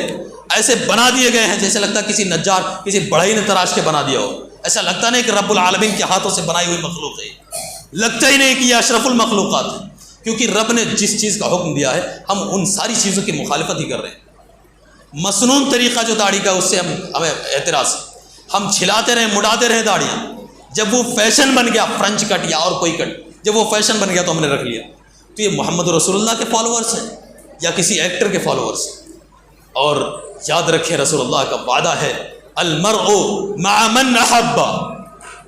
ایسے بنا دیے گئے ہیں جیسے لگتا ہے کسی نجار، کسی بڑھئی نے تراش کے بنا دیا ہو۔ ایسا لگتا نہیں کہ رب العالمین کے ہاتھوں سے بنائی ہوئی مخلوق ہے، لگتا ہی نہیں کہ یہ اشرف المخلوقات ہے، کیونکہ رب نے جس چیز کا حکم دیا ہے ہم ان ساری چیزوں کی مخالفت ہی کر رہے ہیں۔ مسنون طریقہ جو داڑھی کا، اس سے ہمیں اعتراض ہے۔ ہم چھلاتے رہے، مڑاتے رہے داڑھیاں، جب وہ فیشن بن گیا، فرنچ کٹ یا اور کوئی کٹ، جب وہ فیشن بن گیا تو ہم نے رکھ لیا۔ تو یہ محمد رسول اللہ کے فالوورس ہیں یا کسی ایکٹر کے فالوورس؟ اور یاد رکھیں رسول اللہ کا وعدہ ہے المرء مع من احب،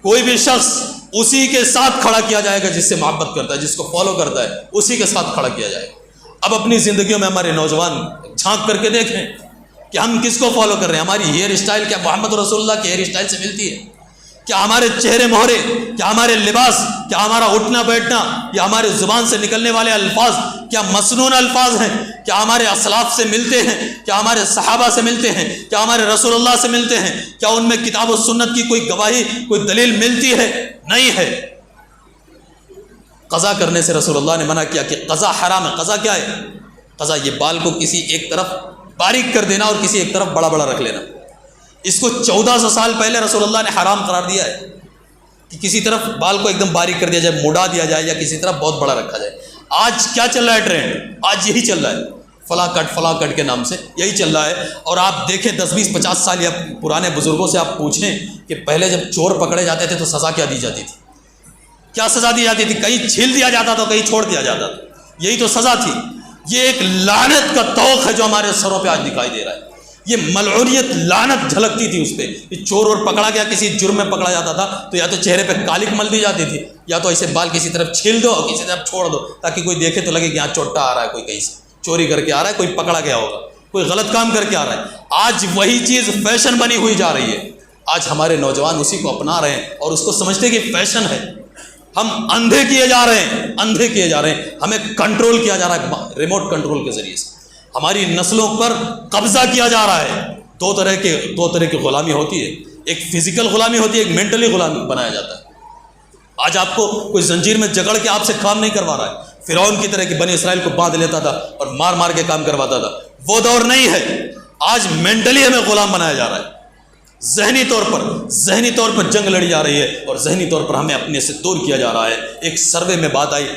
کوئی بھی شخص اسی کے ساتھ کھڑا کیا جائے گا جس سے محبت کرتا ہے، جس کو فالو کرتا ہے، اسی کے ساتھ کھڑا کیا جائے گا۔ اب اپنی زندگیوں میں ہمارے نوجوان جھانک کر کے دیکھیں کہ ہم کس کو فالو کر رہے ہیں۔ ہماری ہیئر اسٹائل کیا محمد رسول اللہ کی ہیئر اسٹائل سے ملتی ہے؟ کیا ہمارے چہرے مہرے، کیا ہمارے لباس، کیا ہمارا اٹھنا بیٹھنا، یا ہمارے زبان سے نکلنے والے الفاظ کیا مسنون الفاظ ہیں؟ کیا ہمارے اسلاف سے ملتے ہیں؟ کیا ہمارے صحابہ سے ملتے ہیں؟ کیا ہمارے رسول اللہ سے ملتے ہیں؟ کیا ان میں کتاب و سنت کی کوئی گواہی، کوئی دلیل ملتی ہے؟ نہیں ہے۔ قضا کرنے سے رسول اللہ نے منع کیا کہ قضا حرام ہے۔ قضا کیا ہے؟ قضا یہ بال کو کسی ایک طرف باریک کر دینا اور کسی ایک طرف بڑا بڑا رکھ لینا۔ اس کو 1400 سال پہلے رسول اللہ نے حرام قرار دیا ہے کہ کسی طرف بال کو ایک دم باریک کر دیا جائے، موڑا دیا جائے، یا کسی طرف بہت بڑا رکھا جائے۔ آج کیا چل رہا ہے ٹرینڈ؟ آج یہی چل رہا ہے، فلاں کٹ کے نام سے یہی چل رہا ہے۔ اور آپ دیکھیں 10 20 50 سال یا پرانے بزرگوں سے آپ پوچھیں کہ پہلے جب چور پکڑے جاتے تھے تو سزا کیا دی جاتی تھی؟ کیا سزا دی جاتی تھی؟ کہیں چھیل دیا جاتا تھا، کہیں چھوڑ دیا جاتا تھا، یہی تو سزا تھی۔ یہ ایک لعنت کا طوق ہے جو ہمارے سروں پہ آج دکھائی دے رہا ہے۔ یہ ملعونیت، لعنت جھلکتی تھی اس پہ۔ یہ چور اور پکڑا گیا، کسی جرم میں پکڑا جاتا تھا تو یا تو چہرے پہ کالک مل دی جاتی تھی، یا تو ایسے بال کسی طرف چھیل دو، کسی طرف چھوڑ دو، تاکہ کوئی دیکھے تو لگے کہ یہاں چوٹا آ رہا ہے، کوئی کہیں سے چوری کر کے آ رہا ہے، کوئی پکڑا گیا ہوگا، کوئی غلط کام کر کے آ رہا ہے۔ آج وہی چیز فیشن بنی ہوئی جا رہی ہے۔ آج ہمارے نوجوان اسی کو اپنا رہے ہیں اور اس کو سمجھتے کہ فیشن ہے۔ ہم اندھے کیے جا رہے ہیں، اندھے کیے جا رہے ہیں۔ ہمیں کنٹرول کیا جا رہا ہے ریموٹ کنٹرول کے ذریعے سے، ہماری نسلوں پر قبضہ کیا جا رہا ہے۔ دو طرح کی غلامی ہوتی ہے، ایک فزیکل غلامی ہوتی ہے، ایک مینٹلی غلامی بنایا جاتا ہے۔ آج آپ کو کوئی زنجیر میں جکڑ کے آپ سے کام نہیں کروا رہا ہے، فرعون کی طرح کہ بنی اسرائیل کو باندھ لیتا تھا اور مار مار کے کام کرواتا تھا، وہ دور نہیں ہے۔ آج مینٹلی ہمیں غلام بنایا جا رہا ہے، ذہنی طور پر جنگ لڑی جا رہی ہے، اور ذہنی طور پر ہمیں اپنے سے دور کیا جا رہا ہے۔ ایک سروے میں بات آئی،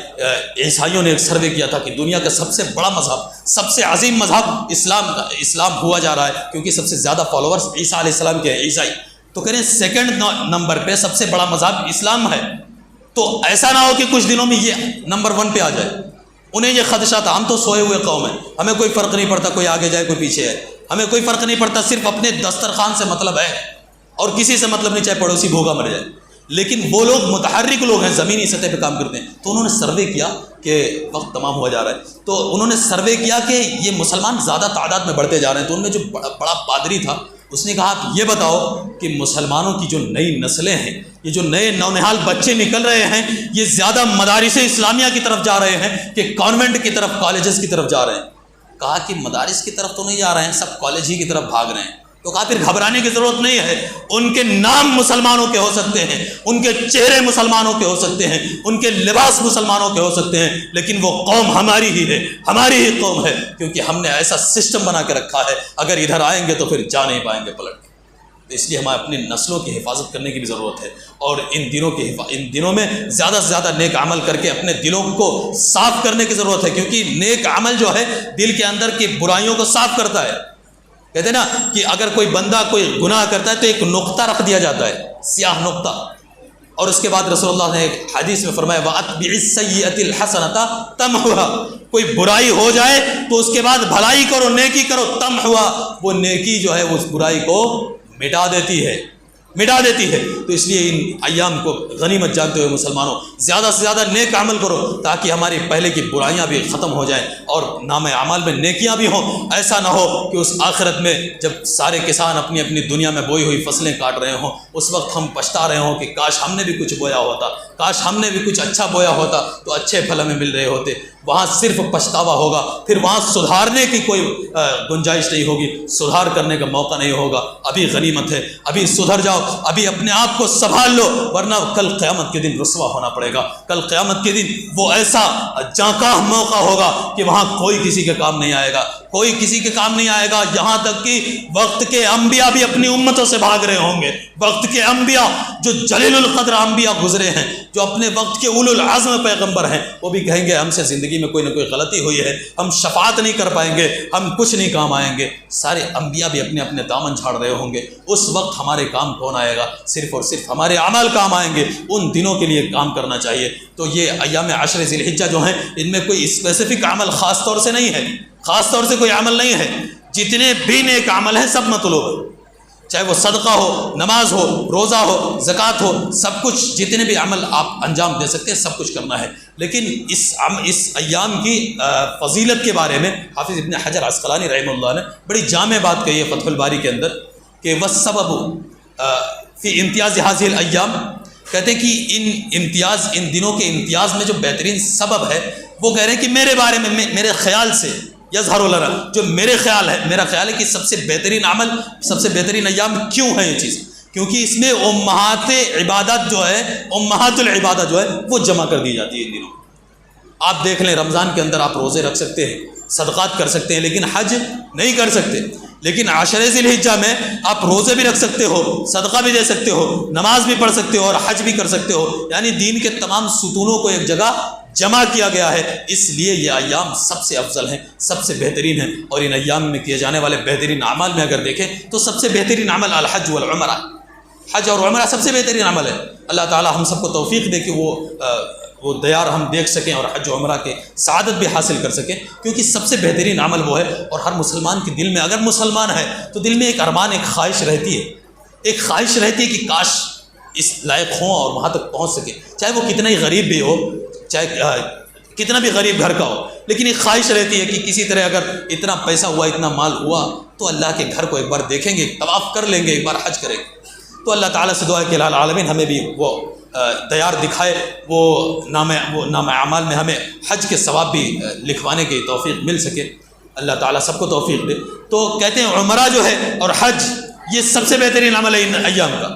عیسائیوں نے ایک سروے کیا تھا کہ دنیا کا سب سے بڑا مذہب، سب سے عظیم مذہب اسلام ہوا جا رہا ہے، کیونکہ سب سے زیادہ فالوورز عیسیٰ علیہ السلام کے ہیں، عیسائی۔ تو کہہ رہے ہیں سیکنڈ نمبر پہ سب سے بڑا مذہب اسلام ہے۔ تو ایسا نہ ہو کہ کچھ دنوں میں یہ نمبر 1 پہ آ جائے۔ انہیں یہ خدشہ تھا، ہم تو سوئے ہوئے قوم ہیں، ہمیں کوئی فرق نہیں پڑتا کوئی آگے جائے کوئی پیچھے ہے، ہمیں کوئی فرق نہیں پڑتا، صرف اپنے دسترخوان سے مطلب ہے اور کسی سے مطلب نہیں، چاہے پڑوسی بھوکا مر جائے۔ لیکن وہ لوگ متحرک لوگ ہیں، زمینی سطح پہ کام کرتے ہیں۔ تو انہوں نے سروے کیا کہ وقت تمام ہوا جا رہا ہے، تو انہوں نے سروے کیا کہ یہ مسلمان زیادہ تعداد میں بڑھتے جا رہے ہیں۔ تو ان میں جو بڑا پادری تھا، اس نے کہا آپ یہ بتاؤ کہ مسلمانوں کی جو نئی نسلیں ہیں، یہ جو نئے نونہال بچے نکل رہے ہیں، یہ زیادہ مدارس اسلامیہ کی طرف جا رہے ہیں کہ کانوینٹ کی طرف، کالجز کی طرف جا رہے ہیں؟ کہا کہ مدارس کی طرف تو نہیں جا رہے ہیں، سب کالج ہی کی طرف بھاگ رہے ہیں۔ تو کہا پھر گھبرانے کی ضرورت نہیں ہے، ان کے نام مسلمانوں کے ہو سکتے ہیں، ان کے چہرے مسلمانوں کے ہو سکتے ہیں، ان کے لباس مسلمانوں کے ہو سکتے ہیں، لیکن وہ قوم ہماری ہی ہے، ہماری ہی قوم ہے، کیونکہ ہم نے ایسا سسٹم بنا کے رکھا ہے، اگر ادھر آئیں گے تو پھر جا نہیں پائیں گے پلٹ کے۔ تو اس لیے ہمیں اپنی نسلوں کی حفاظت کرنے کی بھی ضرورت ہے، اور ان دنوں میں زیادہ سے زیادہ نیک عمل کر کے اپنے دلوں کو صاف کرنے کی ضرورت ہے، کیونکہ نیک عمل جو ہے دل کے اندر کی برائیوں کو صاف کرتا ہے۔ کہتے ہیں نا کہ اگر کوئی بندہ کوئی گناہ کرتا ہے تو ایک نقطہ رکھ دیا جاتا ہے، سیاہ نقطہ، اور اس کے بعد رسول اللہ نے ایک حدیث میں فرمایا وَأَتْبِعِ السَّيِّئَةِ الْحَسَنَةَ تَمْحُهَا، کوئی برائی ہو جائے تو اس کے بعد بھلائی کرو، نیکی کرو، تمحوا، وہ نیکی جو ہے اس برائی کو مٹا دیتی ہے۔ مٹا دیتی ہے۔ تو اس لیے ان ایام کو غنیمت جانتے ہوئے مسلمانوں زیادہ سے زیادہ نیک عمل کرو تاکہ ہماری پہلے کی برائیاں بھی ختم ہو جائیں اور نام اعمال میں نیکیاں بھی ہوں۔ ایسا نہ ہو کہ اس آخرت میں جب سارے کسان اپنی اپنی دنیا میں بوئی ہوئی فصلیں کاٹ رہے ہوں اس وقت ہم پچھتا رہے ہوں کہ کاش ہم نے بھی کچھ بویا ہوتا، کاش ہم نے بھی کچھ اچھا بویا ہوتا تو اچھے پھل ہمیں مل رہے ہوتے۔ وہاں صرف پچھتاوا ہوگا، پھر وہاں سدھارنے کی کوئی گنجائش نہیں ہوگی، سدھار کرنے کا موقع نہیں ہوگا۔ ابھی غنیمت ہے، ابھی سدھر جاؤ، ابھی اپنے آپ کو سنبھال لو، ورنہ کل قیامت کے دن رسوا ہونا پڑے گا۔ کل قیامت کے دن وہ ایسا جاں موقع ہوگا کہ وہاں کوئی کسی کے کام نہیں آئے گا، کوئی کسی کے کام نہیں آئے گا، یہاں تک کہ وقت کے انبیاء بھی اپنی امتوں سے بھاگ رہے ہوں گے۔ وقت کے انبیاء جو جلیل القدر انبیاء گزرے ہیں، جو اپنے وقت کے اولو العزم پیغمبر ہیں، وہ بھی کہیں گے ہم سے زندگی میں کوئی نہ کوئی غلطی ہوئی ہے، ہم شفاعت نہیں کر پائیں گے، ہم کچھ نہیں کام آئیں گے۔ سارے انبیاء بھی اپنے اپنے دامن جھاڑ رہے ہوں گے۔ اس وقت ہمارے کام کون آئے گا؟ صرف اور صرف ہمارے اعمال کام آئیں گے۔ ان دنوں کے لیے کام کرنا چاہیے۔ تو یہ ایام عشر ذی الحجہ جو ہیں ان میں کوئی اسپیسیفک عمل خاص طور سے نہیں ہے، خاص طور سے کوئی عمل نہیں ہے۔ جتنے بھی نیک عمل ہیں سب مطلوب ہے، چاہے وہ صدقہ ہو، نماز ہو، روزہ ہو، زکوٰۃ ہو، سب کچھ جتنے بھی عمل آپ انجام دے سکتے ہیں سب کچھ کرنا ہے۔ لیکن اس ایام کی فضیلت کے بارے میں حافظ ابن حجر عسقلانی رحمہ اللہ نے بڑی جامع بات کہی ہے فتح الباری کے اندر کہ وَالسَّبَبُ فی امتیاز هذه الایام، کہتے ہیں کہ ان دنوں کے امتیاز میں جو بہترین سبب ہے وہ کہہ رہے ہیں کہ میرے بارے میں میرے خیال سے یظہر لنا، جو میرا خیال ہے کہ سب سے بہترین عمل، سب سے بہترین ایام کیوں ہے یہ چیز؟ کیونکہ اس میں امہات عبادت جو ہے، امہات العبادت جو ہے وہ جمع کر دی جاتی ہے ان دنوں۔ آپ دیکھ لیں رمضان کے اندر آپ روزے رکھ سکتے ہیں، صدقات کر سکتے ہیں، لیکن حج نہیں کر سکتے۔ لیکن عشر ذی الحجہ میں آپ روزے بھی رکھ سکتے ہو، صدقہ بھی دے سکتے ہو، نماز بھی پڑھ سکتے ہو اور حج بھی کر سکتے ہو۔ یعنی دین کے تمام ستونوں کو ایک جگہ جمع کیا گیا ہے، اس لیے یہ ایام سب سے افضل ہیں، سب سے بہترین ہیں۔ اور ان ایام میں کیے جانے والے بہترین اعمال میں اگر دیکھیں تو سب سے بہترین عمل الحج والعمرہ، حج اور عمرہ سب سے بہترین عمل ہے۔ اللہ تعالی ہم سب کو توفیق دے کہ وہ دیار ہم دیکھ سکیں اور حج و عمرہ کے سعادت بھی حاصل کر سکیں، کیونکہ سب سے بہترین عمل وہ ہے۔ اور ہر مسلمان کے دل میں، اگر مسلمان ہے تو دل میں ایک ارمان، ایک خواہش رہتی ہے، ایک خواہش رہتی ہے کہ کاش اس لائق ہوں اور وہاں تک پہنچ سکے، چاہے وہ کتنا ہی غریب بھی ہو، چاہے کتنا بھی غریب گھر کا ہو، لیکن ایک خواہش رہتی ہے کہ کسی طرح اگر اتنا پیسہ ہوا، اتنا مال ہوا تو اللہ کے گھر کو ایک بار دیکھیں گے، طواف کر لیں گے، ایک بار حج کریں گے۔ تو اللہ تعالیٰ سے دعا ہے کہ الہ العالمین ہمیں بھی وہ دیار دکھائے، وہ نام اعمال میں ہمیں حج کے ثواب بھی لکھوانے کی توفیق مل سکے۔ اللہ تعالیٰ سب کو توفیق دے۔ تو کہتے ہیں عمرہ جو ہے اور حج یہ سب سے بہترین عمل ہے ان ایام کا،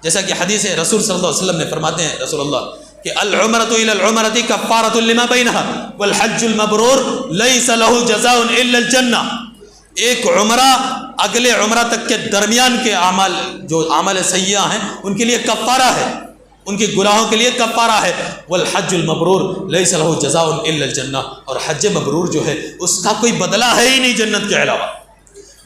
جیسا کہ حدیث ہے رسول صلی اللہ علیہ وسلم نے فرماتے ہیں رسول اللہ کہ العمرۃ الی العمرۃ کفارۃ لما بینہا والحج المبرور لیس لہ جزاء الا الجنہ۔ ایک عمرہ اگلے عمرہ تک کے درمیان کے اعمال جو اعمال سیئہ ہیں ان کے لیے کفارہ ہے، ان کے گناہوں کے لیے کفارہ ہے۔ والحج المبرور لیس لہ جزاء الا الجنہ، اور حج مبرور جو ہے اس کا کوئی بدلہ ہے ہی نہیں جنت کے علاوہ،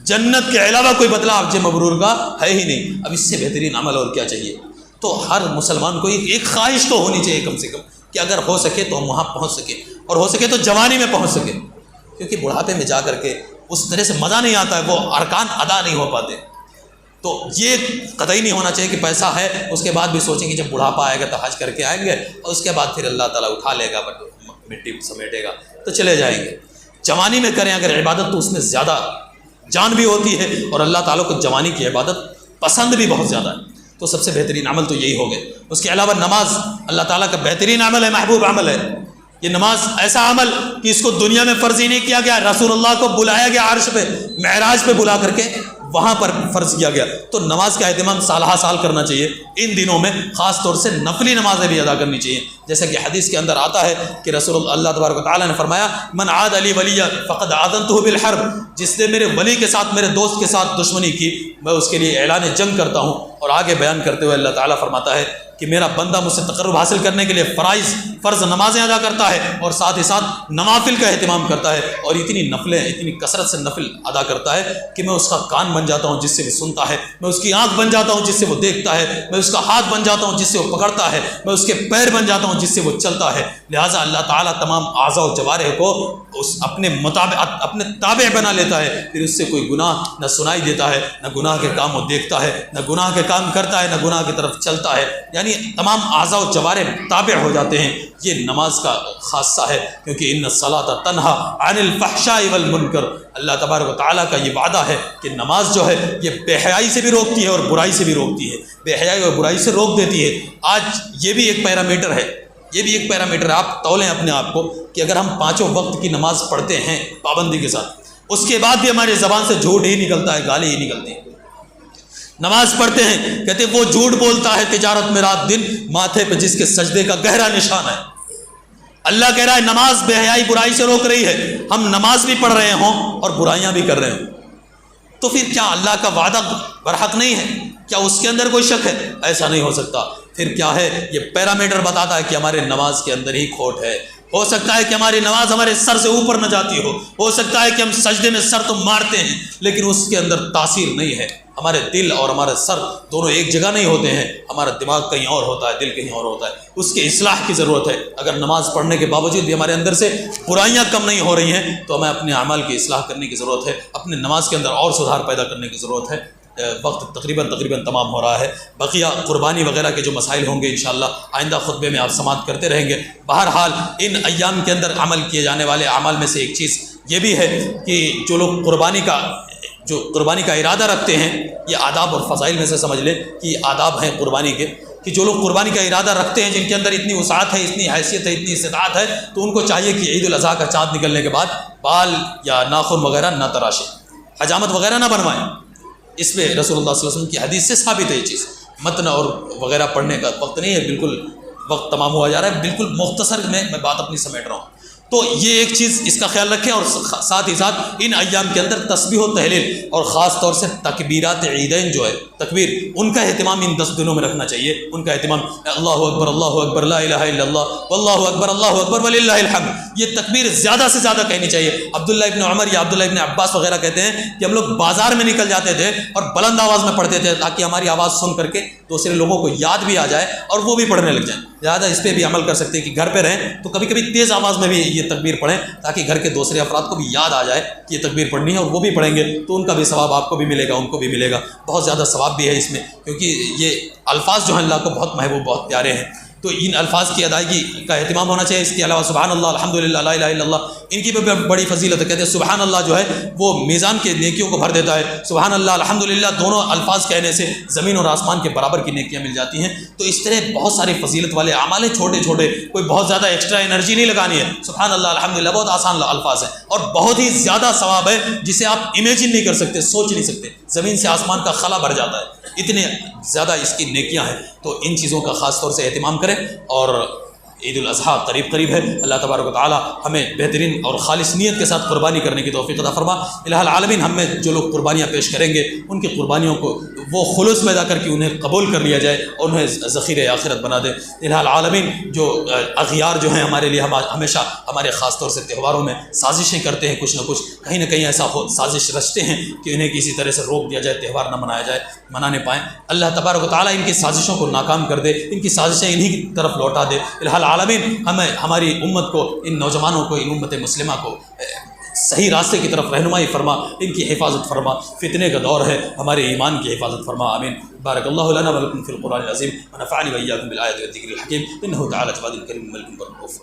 جنت کے علاوہ کوئی بدلہ حج مبرور کا ہے ہی نہیں۔ اب اس سے بہترین عمل اور کیا چاہیے؟ تو ہر مسلمان کو ایک خواہش تو ہونی چاہیے کم سے کم کہ اگر ہو سکے تو ہم وہاں پہنچ سکے، اور ہو سکے تو جوانی میں پہنچ سکے، کیونکہ بڑھاپے میں جا کر کے اس طرح سے مزہ نہیں آتا ہے، وہ ارکان ادا نہیں ہو پاتے۔ تو یہ قطعی نہیں ہونا چاہیے کہ پیسہ ہے اس کے بعد بھی سوچیں کہ جب بڑھاپا آئے گا تو حج کر کے آئیں گے اور اس کے بعد پھر اللہ تعالیٰ اٹھا لے گا، مٹی سمیٹے گا تو چلے جائیں گے۔ جوانی میں کریں اگر عبادت تو اس میں زیادہ جان بھی ہوتی ہے، اور اللہ تعالیٰ کو جوانی کی عبادت پسند بھی بہت زیادہ ہے۔ تو سب سے بہترین عمل تو یہی ہو گئے۔ اس کے علاوہ نماز اللہ تعالیٰ کا بہترین عمل ہے، محبوب عمل ہے۔ یہ نماز ایسا عمل کہ اس کو دنیا میں فرض ہی نہیں کیا گیا، رسول اللہ کو بلایا گیا عرش پہ، معراج پہ بلا کر کے وہاں پر فرض کیا گیا۔ تو نماز کا اہتمام سالہ سال کرنا چاہیے ان دنوں میں، خاص طور سے نفلی نمازیں بھی ادا کرنی چاہیے، جیسا کہ حدیث کے اندر آتا ہے کہ رسول اللہ تبارک و تعالیٰ نے فرمایا من عاد علی ولی فقد آذنتہ بالحرب، جس نے میرے ولی کے ساتھ، میرے دوست کے ساتھ دشمنی کی میں اس کے لیے اعلان جنگ کرتا ہوں۔ اور آگے بیان کرتے ہوئے اللہ تعالیٰ فرماتا ہے کہ میرا بندہ مجھ سے تقرب حاصل کرنے کے لیے فرائض فرض نمازیں ادا کرتا ہے اور ساتھ ہی ساتھ نوافل کا اہتمام کرتا ہے، اور اتنی نفلیں، اتنی کثرت سے نفل ادا کرتا ہے کہ میں اس کا کان بن جاتا ہوں جس سے وہ سنتا ہے، میں اس کی آنکھ بن جاتا ہوں جس سے وہ دیکھتا ہے، میں اس کا ہاتھ بن جاتا ہوں جس سے وہ پکڑتا ہے، میں اس کے پیر بن جاتا ہوں جس سے وہ چلتا ہے۔ لہٰذا اللہ تعالیٰ تمام اعضاء و جوارح کو اپنے تابع بنا لیتا ہے، پھر اس سے کوئی گناہ نہ سنائی دیتا ہے، نہ گناہ کے کام وہ دیکھتا ہے، نہ گناہ کے کام کرتا ہے، نہ گناہ کی طرف چلتا ہے، یعنی تمام اعضاء و جوارح تابع ہو جاتے ہیں۔ یہ نماز کا خاصہ ہے، کیونکہ ان الصلاۃ تنہا عن الفحشاء والمنکر، اللہ تبارک و تعالیٰ کا یہ وعدہ ہے کہ نماز جو ہے یہ بے حیائی سے بھی روکتی ہے اور برائی سے بھی روکتی ہے، بے حیائی اور برائی سے روک دیتی ہے۔ آج یہ بھی ایک پیرامیٹر ہے، یہ بھی ایک پیرامیٹر ہے، آپ تولیں اپنے آپ کو کہ اگر ہم پانچوں وقت کی نماز پڑھتے ہیں پابندی کے ساتھ، اس کے بعد بھی ہماری زبان سے جھوٹ ہی نکلتا ہے، گالی ہی نکلتی ہے۔ نماز پڑھتے ہیں، کہتے ہیں وہ جھوٹ بولتا ہے تجارت میں رات دن، ماتھے پہ جس کے سجدے کا گہرا نشان ہے۔ اللہ کہہ رہا ہے نماز بے حیائی برائی سے روک رہی ہے، ہم نماز بھی پڑھ رہے ہوں اور برائیاں بھی کر رہے ہوں، تو پھر کیا اللہ کا وعدہ برحق نہیں ہے؟ کیا اس کے اندر کوئی شک ہے؟ ایسا نہیں ہو سکتا۔ پھر کیا ہے؟ یہ پیرامیٹر بتاتا ہے کہ ہمارے نماز کے اندر ہی کھوٹ ہے۔ ہو سکتا ہے کہ ہماری نماز ہمارے سر سے اوپر نہ جاتی ہو سکتا ہے کہ ہم سجدے میں سر تو مارتے ہیں لیکن اس کے اندر تاثیر نہیں ہے، ہمارے دل اور ہمارے سر دونوں ایک جگہ نہیں ہوتے ہیں، ہمارا دماغ کہیں اور ہوتا ہے، دل کہیں اور ہوتا ہے، اس کے اصلاح کی ضرورت ہے۔ اگر نماز پڑھنے کے باوجود بھی ہمارے اندر سے برائیاں کم نہیں ہو رہی ہیں تو ہمیں اپنے اعمال کی اصلاح کرنے کی ضرورت ہے، اپنے نماز کے اندر اور سدھار پیدا کرنے کی ضرورت ہے۔ وقت تقریباً تمام ہو رہا ہے، بقیہ قربانی وغیرہ کے جو مسائل ہوں گے انشاءاللہ آئندہ خطبے میں آپ سماعت کرتے رہیں گے۔ بہرحال ان ایام کے اندر عمل کیے جانے والے اعمال میں سے ایک چیز یہ بھی ہے کہ جو لوگ قربانی کا ارادہ رکھتے ہیں، یہ آداب اور فضائل میں سے سمجھ لیں کہ یہ آداب ہیں قربانی کے، کہ جو لوگ قربانی کا ارادہ رکھتے ہیں، جن کے اندر اتنی وسعت ہے، اتنی حیثیت ہے، اتنی استطاعت ہے، تو ان کو چاہیے کہ عید الاضحیٰ کا چاند نکلنے کے بعد بال یا ناخن وغیرہ نہ تراشیں، حجامت وغیرہ نہ بنوائیں۔ اس پہ رسول اللہ صلی اللہ علیہ وسلم کی حدیث سے ثابت ہے یہ چیز۔ متن اور وغیرہ پڑھنے کا وقت نہیں ہے، بالکل وقت تمام ہوا جا رہا ہے، بالکل مختصر میں بات اپنی سمیٹ رہا ہوں۔ تو یہ ایک چیز اس کا خیال رکھیں، اور ساتھ ہی ساتھ ان ایام کے اندر تسبیح و تحلیل اور خاص طور سے تکبیرات عیدین جو ہے تکبیر، ان کا اہتمام ان 10 دنوں میں رکھنا چاہیے، ان کا اہتمام اللہ اکبر لا الہ الا اللہ واللہ اکبر وللہ الحمد، یہ تکبیر زیادہ سے زیادہ کہنی چاہیے۔ عبداللہ ابن عمر یا عبداللہ ابن عباس وغیرہ کہتے ہیں کہ ہم لوگ بازار میں نکل جاتے تھے اور بلند آواز میں پڑھتے تھے تاکہ ہماری آواز سن کر کے دوسرے لوگوں کو یاد بھی آ جائے اور وہ بھی پڑھنے لگ جائیں۔ لہٰذا اس پہ بھی عمل کر سکتے ہیں کہ گھر پہ رہیں تو کبھی کبھی تیز آواز میں بھی یہ تکبیر پڑھیں تاکہ گھر کے دوسرے افراد کو بھی یاد آ جائے کہ یہ تکبیر پڑھنی ہے، اور وہ بھی پڑھیں گے تو ان کا بھی ثواب آپ کو بھی ملے گا، ان کو بھی ملے گا، بہت زیادہ ثواب بھی ہے اس میں، کیونکہ یہ الفاظ جو ہیں اللہ کو بہت محبوب، بہت پیارے ہیں، تو ان الفاظ کی ادائیگی کا اہتمام ہونا چاہیے۔ اس کے علاوہ سبحان اللہ، الحمدللہ، لا الہ الا اللہ، ان کی بھی بڑی فضیلت ہے۔ کہتے ہیں سبحان اللہ جو ہے وہ میزان کے نیکیوں کو بھر دیتا ہے، سبحان اللہ الحمدللہ دونوں الفاظ کہنے سے زمین اور آسمان کے برابر کی نیکیاں مل جاتی ہیں۔ تو اس طرح بہت ساری فضیلت والے اعمال ہیں، چھوٹے چھوٹے، کوئی بہت زیادہ ایکسٹرا انرجی نہیں لگانی ہے، سبحان اللہ الحمدللہ بہت آسان الفاظ ہیں اور بہت ہی زیادہ ثواب ہے جسے آپ امیجن نہیں کر سکتے، سوچ نہیں سکتے، زمین سے آسمان کا خلا بھر جاتا ہے، اتنے زیادہ اس کی نیکیاں ہیں۔ تو ان چیزوں کا خاص طور سے اہتمام کریں، اور عید الاضحیٰ قریب ہے، اللہ تبارک و تعالی ہمیں بہترین اور خالص نیت کے ساتھ قربانی کرنے کی توفیق عطا فرما۔ الہ العالمین ہم میں جو لوگ قربانیاں پیش کریں گے ان کی قربانیوں کو وہ خلوص پیدا کر کے انہیں قبول کر لیا جائے اور انہیں ذخیرہ آخرت بنا دے۔ الہ العالمین جو اغیار جو ہیں ہمارے لیے ہمیشہ ہمارے خاص طور سے تہواروں میں سازشیں کرتے ہیں، کچھ نہ کہیں ایسا سازش رچتے ہیں کہ انہیں کسی طرح سے روک دیا جائے، تہوار نہ منانے پائیں۔ اللہ تبارک و تعالیٰ ان کی سازشوں کو ناکام کر دے، ان کی سازشیں انہی کی طرف لوٹا دے۔ الہ العالمین ہماری امت کو، ان نوجوانوں کو، ان امت مسلمہ کو صحیح راستے کی طرف رہنمائی فرما، ان کی حفاظت فرما، فتنے کا دور ہے، ہمارے ایمان کی حفاظت فرما، آمین۔ بارک اللہ لنا ولکم فی القرآن العظیم ونفعنی وإیاکم بالآیات والذکر الحکیم، انہ تعالی جواد کریم ملک برؤوف۔